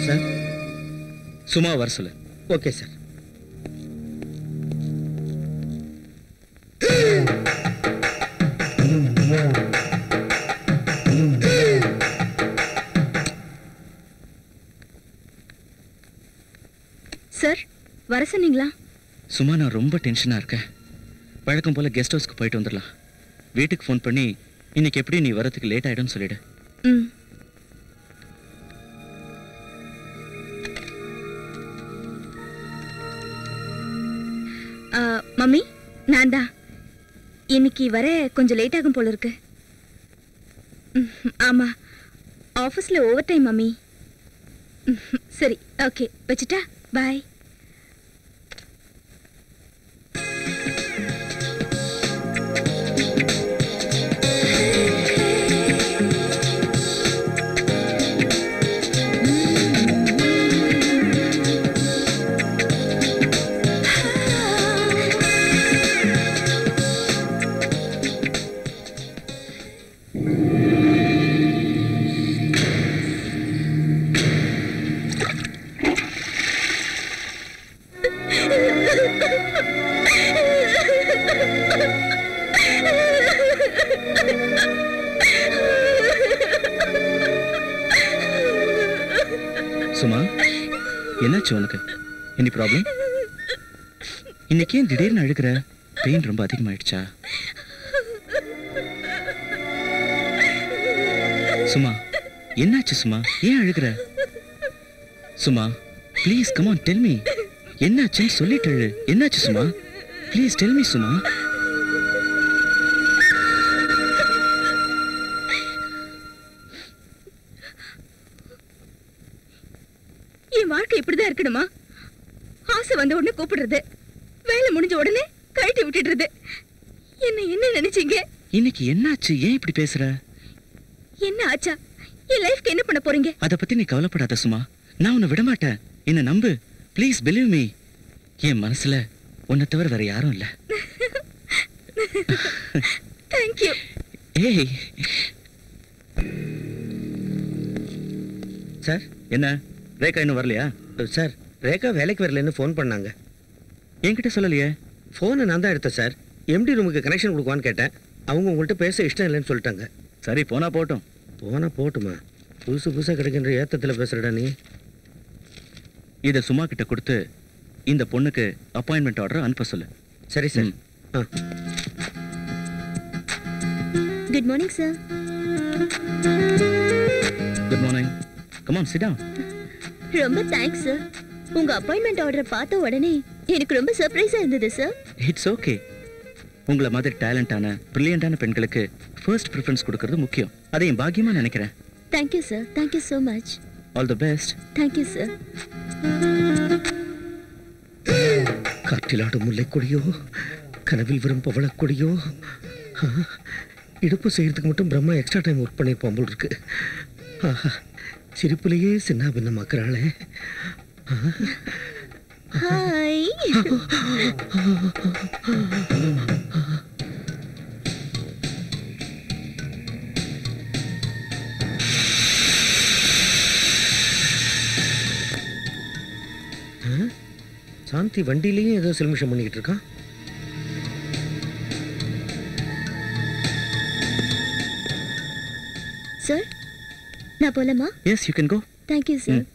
Sir சும்மா வர சொல்லு. Okay sir. சார் வர சொன்னீங்களா? சும்மா நான் ரொம்ப டென்ஷனாக இருக்கேன். வழக்கம் போல் கெஸ்ட் ஹவுஸ்க்கு போயிட்டு வந்துடலாம். வீட்டுக்கு ஃபோன் பண்ணி இன்னைக்கு எப்படி நீ வரதுக்கு லேட் ஆகிடும்னு சொல்லிடு. ம். மம்மி நான் தான். இன்னைக்கு வர கொஞ்சம் லேட் ஆகும் போல இருக்கு. ஆமாம், ஆஃபீஸில் ஓவர் டைம் மம்மி. சரி ஓகே வச்சுட்டா, பாய். சும்மா என்னாச்சு உனக்கு? Any problem? இன்னைக்கு ஏன் திடீர்னு அழுகிற? பெயின் ரொம்ப அதிகமாயிடுச்சா? சும்மா என்னாச்சு சும்மா? ஏன் அழுகிற? சும்மா please come on tell me. என்னாச்சுன்னு சொல்லிட்டு அழு. என்னாச்சு சும்மா? ப்ளீஸ் டெல் மீ சும்மா. என் வாழ்க்கை இப்படிதான் இருக்கணுமா? ஆசை வந்த உடனே கூப்பிடுறது, வேலை முடிஞ்ச உடனே கழட்டி விட்டுடுறது. என்ன நினைச்சீங்க? இன்னைக்கு என்னாச்சு? ஏன் இப்படி பேசுற? என்ன ஆச்சா? என் லைஃப்க்கு என்ன பண்ண போறீங்க? அத பத்தி நீ கவலைப்படாத சும்மா. நான் உன்னை விட மாட்டேன். என்ன நம்பு. Please believe me. என் மனசுல உன்னை தவிர வேற யாரும் இல்ல. Thank you. ஏய் சார். என்ன ரேகா இன்னும் வரலையா? சார் ரேகா வேலைக்கு வரலன்னு ஃபோன் பண்ணாங்க. என்கிட்ட சொல்லலையே. ஃபோனை நான் தான் எடுத்தேன் சார். எம்டி ரூமுக்கு கனெக்ஷன் கொடுக்குவான்னு கேட்டேன். அவங்க உங்கள்கிட்ட பேச இஷ்டம் இல்லைன்னு சொல்லிட்டாங்க. சரி போனா போட்டும். போனா போட்டுமா? புதுசாக கிடைக்கின்ற ஏத்தத்தில் பேசுறடா நீ. இதை சும்மா கிட்ட கொடுத்து இந்த பொண்ணுக்கு அப்பாயின்மெண்ட் ஆர்டர் அனுப்ப சொல்லு. சரி sir. Good morning sir. Good morning. Come on sit down. ரொம்ப தேங்க்ஸ் சார். உங்க அப்பாயின்மெண்ட் ஆர்டர் பார்த்த உடனே எனக்கு ரொம்ப சர்ப்ரைஸா இருந்தது சார். It's okay. உங்களை மாதிரி டேலண்டான பிரில்லியண்டான பெண்களுக்கு ஃபர்ஸ்ட் ப்ரிஃபரன்ஸ் கொடுக்கறது முக்கியம். அதை என் பாக்கியமா நினைக்கிறேன். Thank you sir. Thank you so much. All the best. Thank you sir. காற்றிலாடும் முல்லைக்கொடியோ, கனவில் வரும் பவளக்கொடியோ. இடுப்பு செய்யறதுக்கு மட்டும் பிரம்மா எக்ஸ்ட்ரா டைம் ஒர்க் பண்ணியிருப்போம் போல் இருக்கு. சிரிப்புலேயே சின்ன பின்னமாக்குறாளே. ஹாய். சாந்தி வண்டியிலையும் ஏதோ சில்மிஷம் பண்ணிக்கிட்டு இருக்கான். சார் நான் போலாமா? Yes you can go. Thank you sir.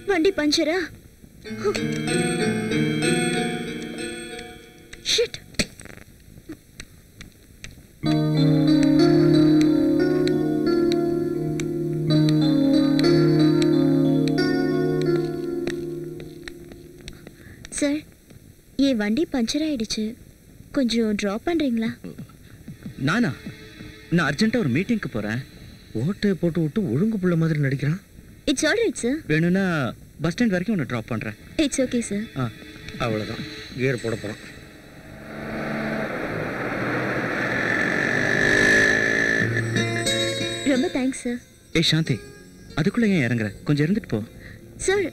வண்டி பஞ்சரா? ஷிட். சார் என் வண்டி பஞ்சர் ஆயிடுச்சு. கொஞ்சம் ட்ராப் பண்றீங்களா? நானா? நான் அர்ஜென்ட்டா ஒரு மீட்டிங்க்கு போறேன். ஓட்டை போட்டு விட்டு ஒழுங்கு புள்ள மாதிரி நடிக்கிறான். It's all right sir. வேணும்னா பஸ் ஸ்டாண்ட் வரைக்கும் உன்னை ட்ராப் பண்றேன். It's okay sir. அவ்வளோதான். கியர் போட போகிறோம். ரொம்ப தேங்க்ஸ் சார். ஏய் சாந்தி, அதுக்குள்ள ஏன் இறங்குற? கொஞ்சம் இருந்துட்டு போ. சார்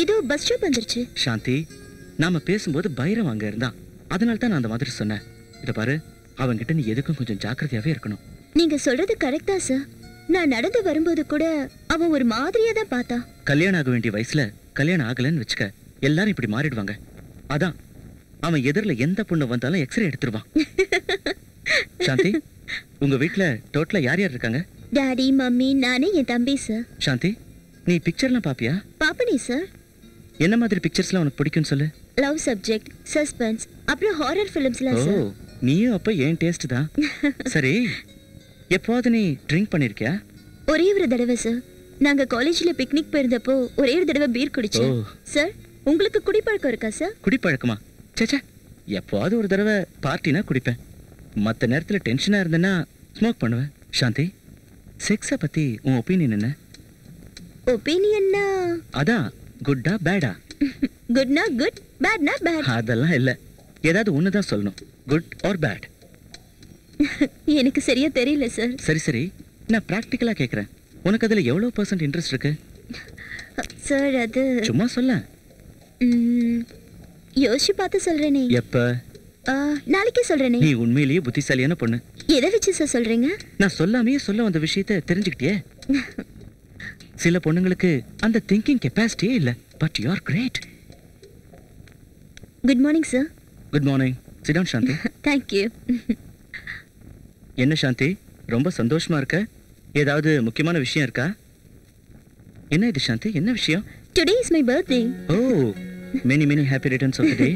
இதோ பஸ் ஸ்டாப் வந்துருச்சு. சாந்தி, நாம பேசும்போது பைரவ் அங்க இருந்தான், அதனால தான் நான் அந்த மாதிரி சொன்னேன். இத பாரு, அவன்கிட்ட நீ எதுக்கும் கொஞ்சம் ஜாக்கிரதையாவே இருக்கணும். நீங்க சொல்றது கரெக்டா சார். நான் நடந்து வரும்போது கூட அவன் ஒரு மாதிரியா தான் பார்த்தா. கல்யாணம் ஆக வேண்டிய வயசுல கல்யாணம் ஆகலன்னு வச்சுக்க, எல்லாரும் இப்படி மாறிடுவாங்க. அதான் அவன் எதிரில் எந்த பொண்ணு வந்தாலும் எக்ஸ்ரே எடுத்துருவான். சாந்தி, உங்க வீட்ல டோட்டலா யார் யார் இருக்காங்க? டாடி, மம்மி, நானே, என் தம்பி சார். சாந்தி, நீ பிக்சர்லாம் பாப்பியா? பாப்பனே சார். என்ன மாதிரி பிக்சர்ஸ்லாம் உனக்கு பிடிக்கும்னு சொல்லு. லவ் சப்ஜெக்ட், சஸ்பென்ஸ், அப்புறம் ஹாரர் ஃபிலிம்ஸ்லாம் ஓ, சார். நீயும் அப்ப ஏன் டேஸ்ட் தான். சரி, எப்போது நீ ட்ரிங்க் பண்ணிருக்கியா? ஒரே ஒரு தடவை சார். நாங்க காலேஜ்ல பிக்னிக் போயிருந்தப்போ ஒரே ஒரு தடவை பீர் குடிச்சோம். சார், உங்களுக்கு குடிப்பழக்கம் இருக்கா சார்? குடிப்பழக்கமா? சேச்சே, எப்போது ஒரு தடவை பார்ட்டினா குடிப்பேன். மற்ற நேரத்தில் டென்ஷனா இருந்தேன்னா ஸ்மோக் பண்ணுவேன். சாந்தி, செக்ஸை பத்தி உன் ஒப்பீனியன் என்ன? ஒப்பீனியன்னா அதான் குட்டா பேடா? குட்னா குட், பேட்னா பேட். அதெல்லாம் இல்ல, ஏதாவது ஒன்று தான் சொல்லணும். Good or bad? எனக்கு சரியா தெரியல சார். சரி சரி, நான் ப்ராக்டிக்கலாக கேட்குறேன். உனக்கு அதில் எவ்வளோ % இன்ட்ரெஸ்ட் இருக்கு? சார் அது சும்மா சொல்ல. யோசிச்சு பார்த்து சொல்றேனே. எப்ப? நாளைக்கே சொல்றேனே. நீ உண்மையிலேயே புத்திசாலியான பொண்ணு. எதை வச்சு சார் சொல்றீங்க? நான் சொல்லாமையே சொல்ல வந்த விஷயத்தை தெரிஞ்சுக்கிட்டியே. சில பொண்ணுங்களுக்கு அந்த திங்கிங் கெப்பாசிட்டியே இல்லை. But you are great. Good morning sir. Good morning. Sit down Shanti. Thank you. என்ன சாந்தி, ரொம்ப சந்தோஷமா இருக்க? ஏதாவது முக்கியமான விஷயம் இருக்கா? என்ன இது சாந்தி, என்ன விஷயம்? Today is my birthday. Oh, many many happy returns of the day.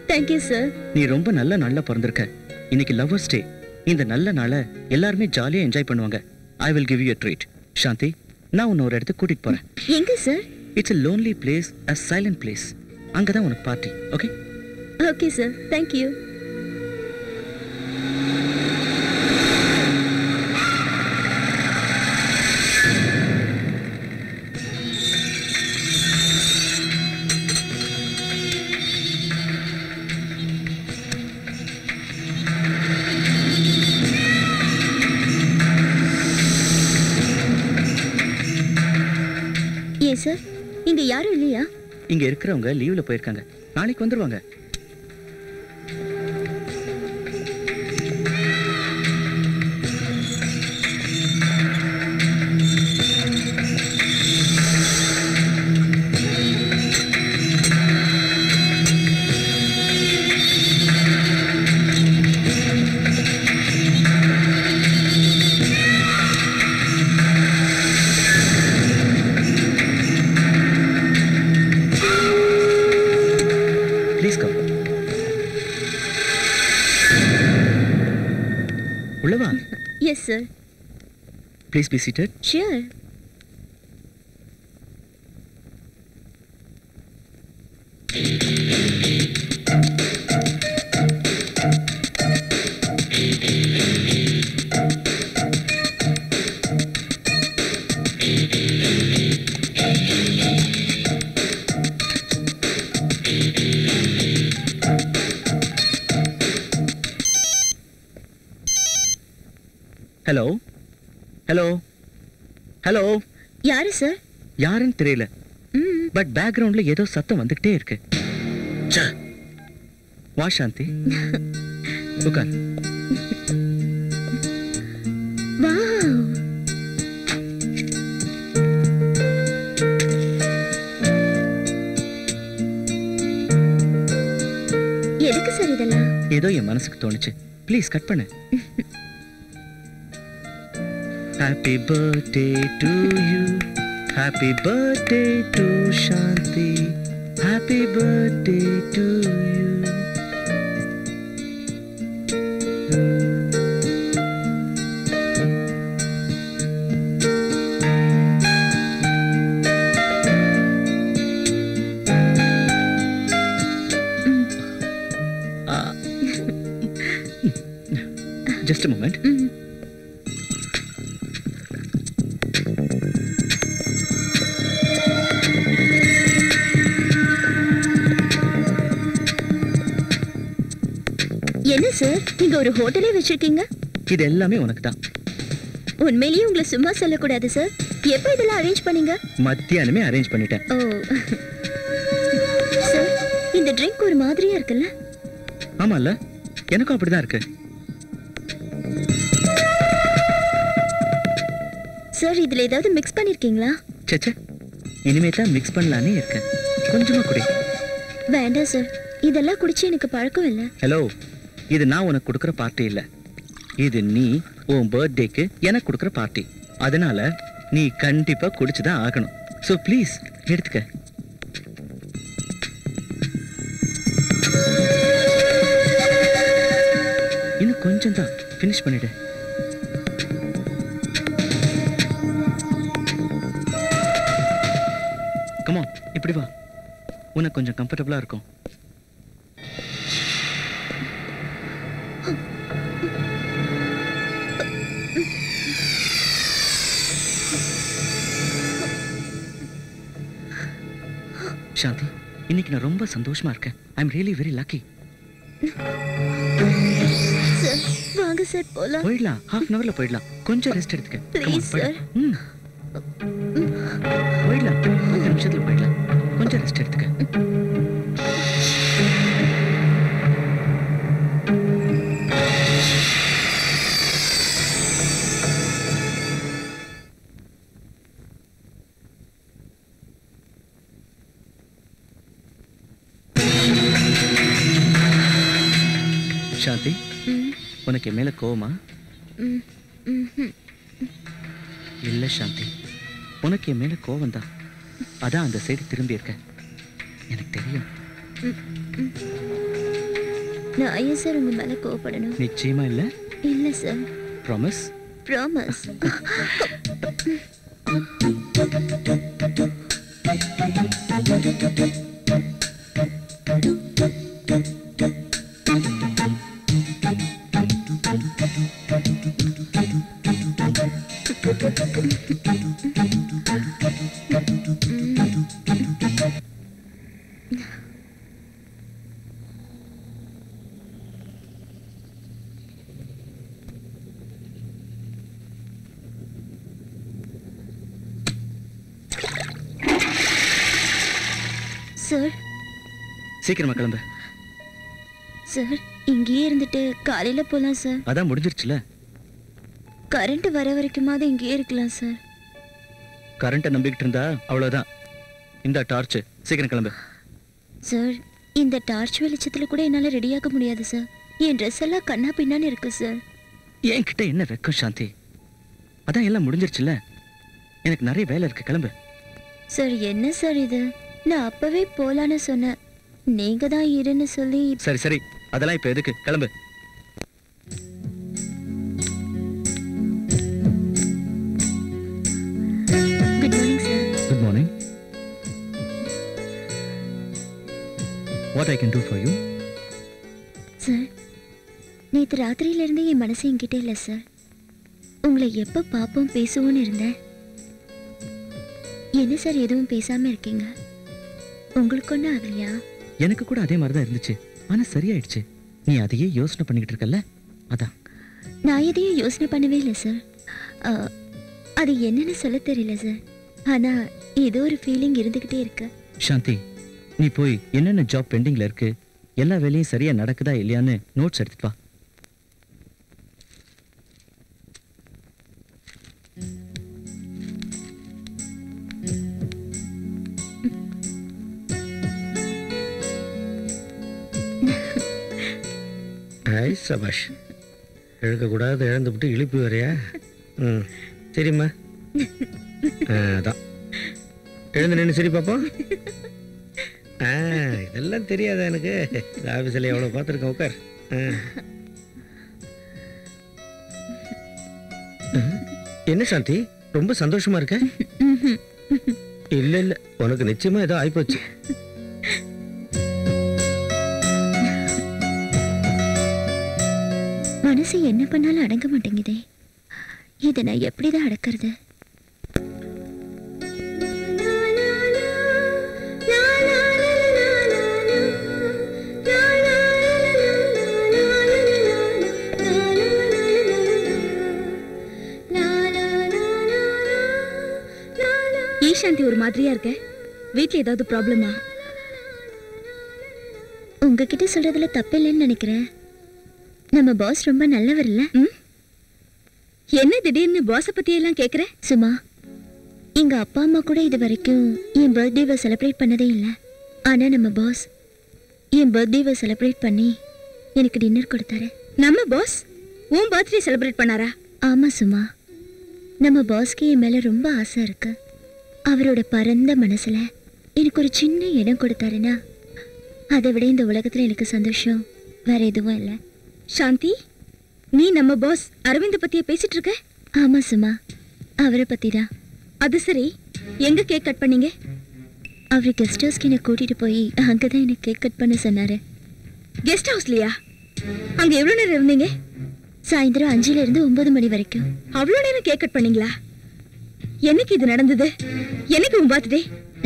Thank you sir. நீ ரொம்ப நல்ல நாள்ல பிறந்திருக்க. இன்னைக்கு லவ்வர்ஸ் டே. இந்த நல்ல நாளை எல்லாருமே ஜாலியா என்ஜாய் பண்ணுவாங்க. I will give you a treat. சாந்தி, நான் உன்னை ஒரு இடத்துக்கு கூட்டிட்டு போறேன். எங்க sir? It's a lonely place, a silent place. அங்கதான் உனக்கு party. Okay? Okay sir, thank you. ஏன் சார், இங்க யாரும் இல்லையா? இங்க இருக்கிறவங்க லீவ்ல போயிருக்காங்க, நாளைக்கு வந்துருவாங்க. உள்ளவா? Yes sir. Please be seated. Sure. Hello hello hello. யாரு சார்? யாருன்னு தெரியல, பட் பேக்ரவுண்ட்ல ஏதோ சத்தம் வந்துகிட்டே இருக்கு. வா சாந்தி, உட்கார். வாவ், எதுக்கு சார் இதெல்லாம்? ஏதோ என் மனசுக்கு தோணுச்சு, ப்ளீஸ் கட் பண்ணு. Happy birthday to you, happy birthday to Shanti, happy birthday to you. Just a moment. என்ன சார், நீங்க ஒரு ஹோட்டலே வச்சிருக்கீங்க? இது எல்லாமே உனக்கு தான். உண்மையிலேயே உங்களை சும்மா சொல்லக்கூடாது சார். எப்போ இதெல்லாம் அரேஞ்ச் பண்ணீங்க? மத்தியானமே அரேஞ்ச் பண்ணிட்டேன். ஓ சார், இந்த ட்ரிங்க் ஒரு மாதிரியா இருக்குல்ல? ஆமால, எனக்கும் அப்படிதான் இருக்கு. சார், இதுல ஏதாவது மிக்ஸ் பண்ணிருக்கீங்களா? சேச்சே, இனிமே தான் மிக்ஸ் பண்ணலானே இருக்கேன். கொஞ்சமா குடி. வேண்டாம் சார், இதெல்லாம் குடிச்சு எனக்கு பழக்கம் இல்லை. ஹலோ, இது நான் உனக்கு கொடுக்குற பார்ட்டி இல்ல, இது நீ உன் பர்த்டேக்கு எனக்கு கொடுக்குற பார்ட்டி. அதனால நீ கண்டிப்பா குடிச்சுதான் ஆகணும். ஸோ ப்ளீஸ் எடுத்துக்க. இன்னும் கொஞ்சம் தான், ஃபினிஷ் பண்ணிடு. கமான், இப்படி வா, உனக்கு கொஞ்சம் கம்ஃபர்டபுளா இருக்கும். சாந்தி, இன்னைக்கு நான் ரொம்ப சந்தோஷமா இருக்கேன். I am really very lucky. Sir, வாங்க சார் போலாம். போயிடலாம், half an hourல போயிடலாம். கொஞ்சம் ரெஸ்ட் எடுத்துக்க. Please sir. போயிடலாம், 5 நிமிஷத்துல போயிடலாம். கொஞ்சம் ரெஸ்ட் எடுத்துக்க. சாந்தி, உனக்கு என் மேல கோவமா? இல்ல சாந்தி, உனக்கு என் மேல கோவம் தான். அதான் அந்த சைடு திரும்பி இருக்க. எனக்கு தெரியும். நான் ஏன் சார் உங்க மேல கோவப்படணும்? நிச்சயமா இல்ல? இல்ல சார். ப்ராமிஸ்? ப்ராமிஸ். சார், சீக்கிரமா கிளம்பு. சார், இங்கேயே இருந்துட்டு காலையில போலாம் சார். அதான் முடிஞ்சிருச்சுல. கரண்ட் வர வரைக்குமாவது இங்கேயே இருக்கலாம் சார். கரண்ட்டை நம்பிக்கிட்டு இருந்தா அவ்வளவுதான். இந்த டார்ச், சீக்கிரம் கிளம்பு. சார், இந்த டார்ச் வெளிச்சத்துல கூட என்னால ரெடியாக முடியாது சார். என் ட்ரெஸ் எல்லாம் கண்ணா பின்னான்னு இருக்கு சார். என்கிட்ட என்ன வெக்கம் சாந்தி? அதான் எல்லாம் முடிஞ்சிருச்சுல. எனக்கு நிறைய வேலை இருக்கு, கிளம்பு. சார், என்ன சார் இது? நான் அப்பவே போலான்னு சொன்னேன். நீங்க தான் இருன்னு சொல்லி. சரி சரி, அதெல்லாம் இப்ப எதுக்கு? கிளம்பு. Good morning sir. Good morning. What I can do for you? Sir, நேற்று ராத்திரியிலிருந்து என் மனசு என்கிட்ட இல்லை சார். உங்களை எப்போ பார்ப்போம் பேசுவோன்னு இருந்தேன். என்ன சார் எதுவும் பேசாம இருக்கீங்க? உங்களுக்கு ஒன்றும் ஆகலையா? எனக்கு கூட அதே மாதிரி தான் இருந்துச்சு, ஆனா சரியாயிடுச்சு. நீ அதையே யோசனை பண்ணிக்கிட்டு இருக்கல்ல, அதான். நான் எதையும் யோசனை பண்ணவே இல்லை சார். அது என்னன்னு சொல்ல தெரியல சார். ஆனா ஏதோ ஒரு ஃபீலிங் இருந்துகிட்டே இருக்கு. சாந்தி, நீ போய் என்னென்ன ஜாப் பெண்டிங்ல இருக்கு, எல்லா வேலையும் சரியா நடக்குதா இல்லையான்னு நோட்ஸ் எடுத்துட்டு வா. சபாஷ், இழக்கக்கூடாது, இழந்துவிட்டு இழுப்பி வரையா? ம், சரிம்மா. அதான் எழுந்து நின்று சரி பார்ப்போம். இதெல்லாம் தெரியாதா எனக்கு? ஆஃபீஸில் எவ்வளோ பார்த்துருக்கேன். உட்கார். என்ன சாந்தி, ரொம்ப சந்தோஷமா இருக்க? இல்லை இல்லை, உனக்கு நிச்சயமா ஏதோ ஆயிப்போச்சு. மனசு என்ன பண்ணாலும் அடங்க மாட்டேங்குதே. இதை நான் எப்படிதான் அடக்கிறது? la la ஏன் சாந்தி ஒரு மாதிரியா இருக்க? வீட்ல ஏதாவது ப்ராப்ளமா? உங்ககிட்ட சொல்றதுல தப்பு இல்லைன்னு நினைக்கிறேன். நம்ம பாஸ் ரொம்ப நல்லவர் இல்ல? என்ன திடீர்னு பாஸ பத்தி எல்லாம் கேக்குற? சும்மா எங்க அப்பா அம்மா கூட இது வரைக்கும் என் பர்த்டேவை செலிப்ரேட் பண்ணதே இல்லை. ஆனா நம்ம பாஸ் என் பர்த்டேவை செலிப்ரேட் பண்ணி எனக்கு டின்னர் கொடுத்தாரு. நம்ம பாஸ் உன் பர்த்டே செலிப்ரேட் பண்ணாரா? ஆமா சும்மா, நம்ம பாஸ்க்கு என் மேல ரொம்ப ஆசை இருக்கு. அவரோட பரந்த மனசுல எனக்கு ஒரு சின்ன இடம் கொடுத்தாருன்னா அதை விட இந்த உலகத்துல எனக்கு சந்தோஷம் வேற எதுவும் இல்லை. சாந்தி, நீ நம்ம பாஸ் அரவிந்த் பத்தியே பேசிட்டு இருக்க? ஆமா சும்மா, அவரை பத்தி தான். அது சரி, எங்க கேக் கட் பண்ணீங்க? அவர் கெஸ்ட் ஹவுஸ்க்கு என்னை கூட்டிட்டு போய் அங்கதான் எனக்கு கேக் கட் பண்ண சொன்னாரு. கெஸ்ட் ஹவுஸ்லயா? அங்க எவ்வளவு நேரம் இருந்தீங்க? சாயந்தரம் 5 இருந்து 9 மணி வரைக்கும். அவ்வளவு நேரம் கேக் கட் பண்ணீங்களா? என்னைக்கு இது நடந்தது? என்னைக்கு உன் பர்த்டே?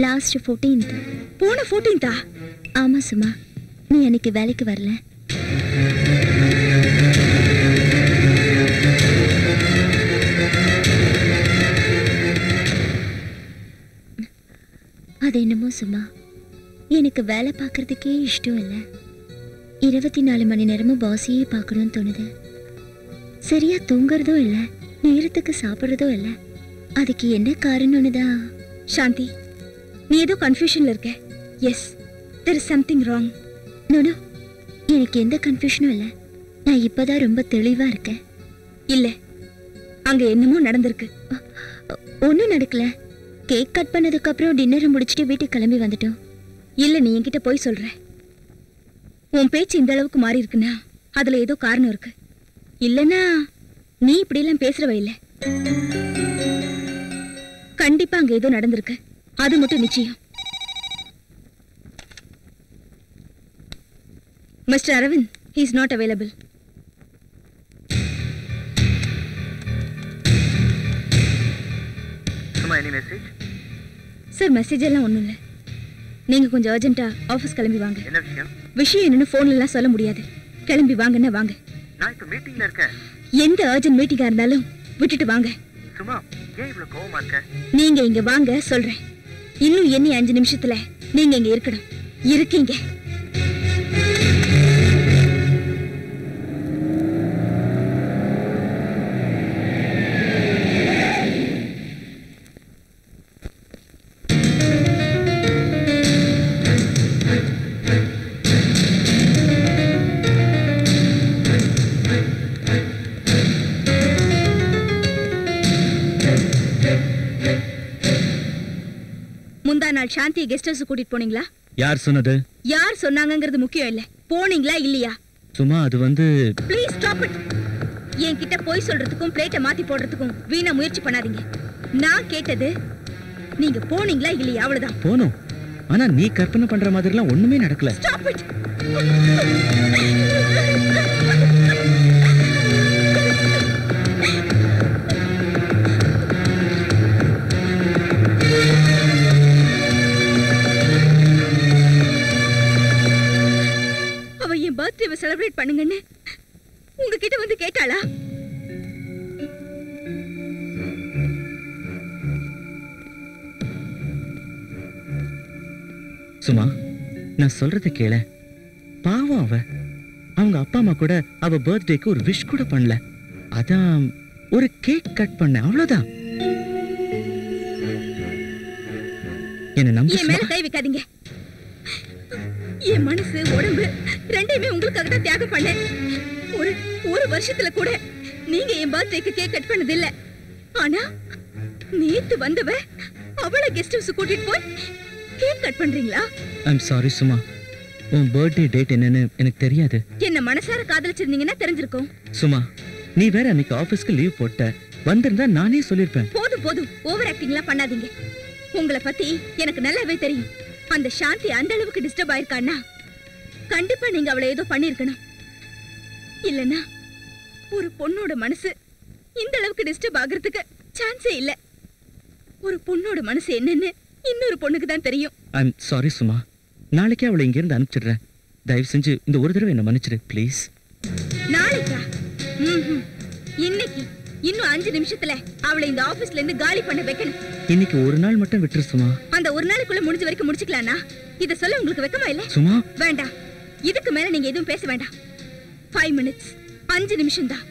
Last 14th. போன 14th? ஆமா சும்மா, நீ அன்னைக்கு வேலைக்கு வரல. அது என்னமோ சும்மா, எனக்கு வேலை பார்க்கறதுக்கே இஷ்டம் இல்லை. 24 மணி நேரமும் பாஸையே பார்க்கணும்னு தோணுது. சரியா தூங்குறதும் இல்லை, நேரத்துக்கு சாப்பிட்றதும் இல்லை. அதுக்கு என்ன காரணம்னு தான். சாந்தி, நீ ஏதோ கன்ஃபியூஷன்ல இருக்க. Yes, there is something wrong. No, எனக்கு எந்த கன்ஃபியூஷனும் இல்லை. நான் இப்பதான் ரொம்ப தெளிவா இருக்கேன். இல்ல, அங்க என்னமோ நடந்திருக்கு. ஒன்றும் நடக்கல. கேக் கட் பண்ணதுக்கு அப்புறம் டின்னர் முடிச்சுட்டு வீட்டுக்கு கிளம்பி வந்துட்டோம். இல்ல, நீ என்கிட்ட போய் சொல்ற. உன் பேச்சு இந்த அளவுக்கு மாறி இருக்குன்னா அதுல ஏதோ காரணம் இருக்கு. இல்லனா நீ இப்படி எல்லாம் பேசுறவ இல்ல. கண்டிப்பா அங்க ஏதோ நடந்திருக்கு, அது மட்டும் நிச்சயம். Mister Aravind, he is not available. Any message? Sir, message எல்லாம் ஒண்ணும் இல்ல. நீங்க கொஞ்சம் அர்ஜென்ட்டா ஆபீஸ் கிளம்பி வாங்க. என்ன விஷயம்? விஷயம் என்னன்னு போன்ல எல்லாம் சொல்ல முடியாது. கிளம்பி வாங்கன்னா வாங்க. நான் இப்ப மீட்டிங்ல இருக்கேன். எந்த அர்ஜென்ட் மீட்டிங்கா இருந்தாலும் விட்டுட்டு வாங்க. சும்மா ஏன் இவ்வளவு கோவமா இருக்க? நீங்க இங்க வாங்க சொல்றேன். இன்னும் எண்ணி 5 நிமிஷத்துல நீங்க இங்க இருக்கணும். இருக்கீங்க? முந்தா நாள் சாந்தி கெஸ்ட் ஹவுஸ் கூட்டிட்டு போனீங்களா? யார் சொன்னது? யார் சொன்னாங்கங்கிறது முக்கியம் இல்ல. போனீங்களா இல்லையா? சும்மா அது வந்து. Please stop it. என்கிட்ட போய் சொல்றதுக்கும் பிளேட்டை மாத்தி போடுறதுக்கும் வீணா முயற்சி பண்ணாதீங்க. நான் கேட்டது நீங்க போனீங்களா இல்லையா, அவ்வளவுதான். போனோம். ஆனா நீ கற்பனை பண்ற மாதிரிலாம் ஒண்ணுமே நடக்கல. Stop it. அவ என் பர்த்டேவை செலிப்ரேட் பண்ணுங்கன்னு உங்ககிட்ட வந்து கேட்டாளா? சும்மா, நான் சொல்றதை கேள. பாவம் அவ. அவங்க அப்பா அம்மா கூட அவ பர்த்டேக்கு ஒரு விஷ் கூட பண்ணல. அதான் ஒரு கேக் கட் பண்ண, அவ்வளவுதான். என்ன நம்பு. என் மேல கை வைக்காதீங்க. என் மனசு உடம்பு ரெண்டையுமே உங்களுக்காக தான் தியாகம் பண்ணேன். ஒரு வருஷத்துல கூட நீங்க என் பர்த்டேக்கு கேக் கட் பண்ணது இல்ல. ஆனா நேத்து வந்தவ அவளை கெஸ்ட் ஹவுஸ் கூட்டிட்டு போய் கேக் கட் பண்றீங்களா? ஐம் சாரி சுமா, உன் பர்த்டே டேட் என்னன்னு எனக்கு தெரியாது. என்ன மனசார காதலிச்சிருந்தீங்கன்னா தெரிஞ்சிருக்கும். சுமா, நீ வேற அன்னைக்கு ஆபீஸ்க்கு லீவ் போட்ட. வந்திருந்தா நானே சொல்லிருப்பேன். போதும் போதும், ஓவர் ஆக்டிங்லாம் பண்ணாதீங்க. உங்களை பத்தி எனக்கு நல்லாவே தெரியும். அந்த சாந்தி அந்த அளவுக்கு டிஸ்டர்ப் ஆயிருக்கான்னா கண்டிப்பா நீங்க அவளை ஏதோ பண்ணிருக்கணும். இல்லனா ஒரு பொண்ணோட மனசு இந்த அளவுக்கு டிஸ்டர்ப் ஆகிறதுக்கு சான்ஸே இல்ல. ஒரு பொண்ணோட மனசு என்னன்னு இன்னொரு பொண்ணுக்கு தான் தெரியும். ஐம் சாரி சுமா, நாளைக்கே அவளை இங்க இருந்து அனுப்பிச்சிடுறேன். தயவு செஞ்சு இந்த ஒரு தடவை என்ன மன்னிச்சிடு ப்ளீஸ். நாளைக்கா? இன்னைக்கு இன்னும் 5 நிமிஷத்துல அவளை இந்த ஆபீஸ்ல இருந்து காலி பண்ண வைக்கணும். இன்னைக்கு ஒரு நாள் மட்டும் விட்டுரு சுமா. அந்த ஒரு நாளுக்குள்ள முடிஞ்ச வரைக்கும் முடிச்சுக்கலாம்னா இத சொல்ல உங்களுக்கு வெக்கமா இல்ல? சுமா வேண்டாம், இதுக்கு மேல நீங்க எதுவும் பேச வேண்டாம். 5 மினிட்ஸ், 5 நிமிஷம் தான்,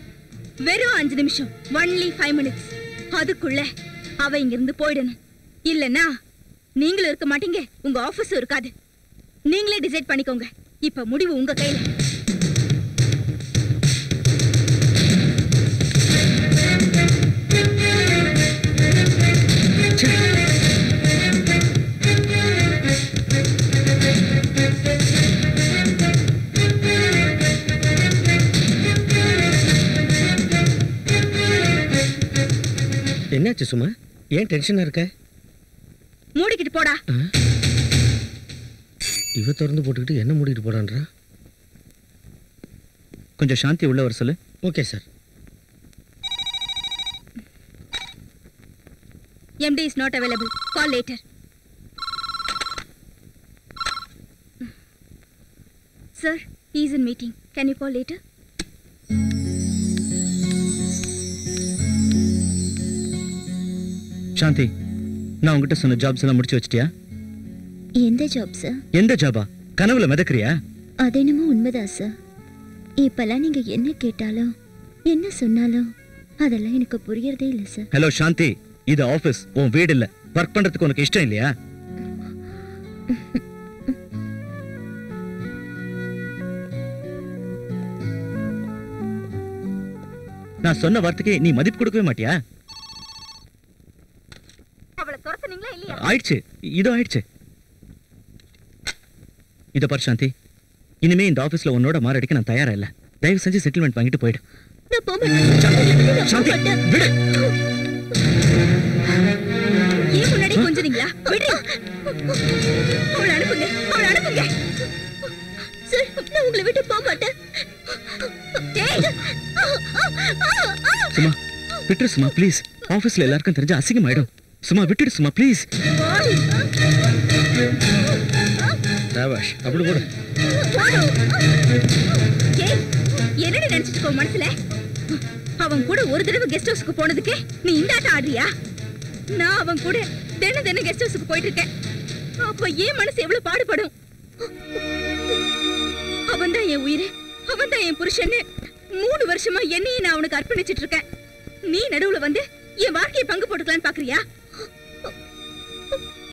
வெறும் 5 நிமிஷம், ஒன்லி 5 மினிட்ஸ். அதுக்குள்ள அவ இங்க இருந்து போயிடணும். இல்லன்னா நீங்களும் இருக்க மாட்டீங்க, உங்க ஆபீஸும் இருக்காது. நீங்களே டிசைட் பண்ணிக்கோங்க. இப்ப முடிவு உங்க கையில. என்னாச்சு சும்மா? ஏன் டென்ஷனா இருக்க? மூடிக்கிட்டு போடா. இவ திறந்து போட்டுக்கிட்டு என்ன மூடிட்டு போறான்றா? கொஞ்சம் சாந்தி உள்ள வர சொல்லு. Okay sir. MD is not available. Call later. Sir, he is in meeting. Can you call later? சாந்தி, நான் உங்ககிட்ட சொன்ன ஜாப்ஸ் எல்லாம் முடிச்சு வச்சிட்டியா? எந்த ஜாப் சார்? எந்த ஜாபா? கனவுல மிதக்குறியா? அது என்னமோ உண்மைதான் சார். இப்பெல்லாம் நீங்க என்ன கேட்டாலும் என்ன சொன்னாலும் அதெல்லாம் எனக்கு புரியறதே இல்லை சார். ஹலோ சாந்தி, இது ஆபீஸ், உன் வீடு இல்ல. ஒர்க் பண்றதுக்கு உனக்கு இஷ்டம் இல்லையா? நான் சொன்ன வார்த்தைக்கு நீ மதிப்பு கொடுக்கவே மாட்டியா? அவளை துரத்துனீங்களா இல்லையா? ஆயிடுச்சு, இதோ ஆயிடுச்சு. இத பாரு சாந்தி, இனிமே இந்த ஆபீஸ்ல உன்னோட மாரடிக்க நான் தயாரா இல்ல. தயவு செஞ்சு செட்டில்மெண்ட் வாங்கிட்டு போயிடு. நான் போக மாட்டேன். சாந்தி, விடு. ஏன் முன்னாடி கொஞ்சறீங்களா? விடு. அவளை அனுப்புங்க, அவளை அனுப்புங்க. சார், நான் உங்களை விட்டு போக மாட்டேன். சும்மா விட்டுரு சும்மா, ப்ளீஸ். ஆபீஸ்ல எல்லாருக்கும் தெரிஞ்ச அசிங்கமாயிடும். சும்மா விட்டுடு சும்மா, ப்ளீஸ். ராவாஷ், அப்படி போடு. என்னடி நினைச்சிட்டு இருக்கோ மனசுல? அவன் கூட ஒரு தடவை கெஸ்ட் ஹவுஸ்க்கு போனதுக்கு நீ இந்த ஆட்டம் ஆடுறியா? நான் அவன் கூட தினம் கெஸ்ட் ஹவுஸ்க்கு போயிட்டு இருக்கேன். அப்ப ஏன் மனசு எவ்வளவு பாடுபடும்? அவன் தான் என் உயிர், அவன் தான் என் புருஷன்னு 3 வருஷமா என்னையும் நான் அவனுக்கு அர்ப்பணிச்சிட்டு இருக்கேன். நீ நடுவுல வந்து என் வாழ்க்கையை பங்கு போட்டுக்கலான்னு பாக்குறியா?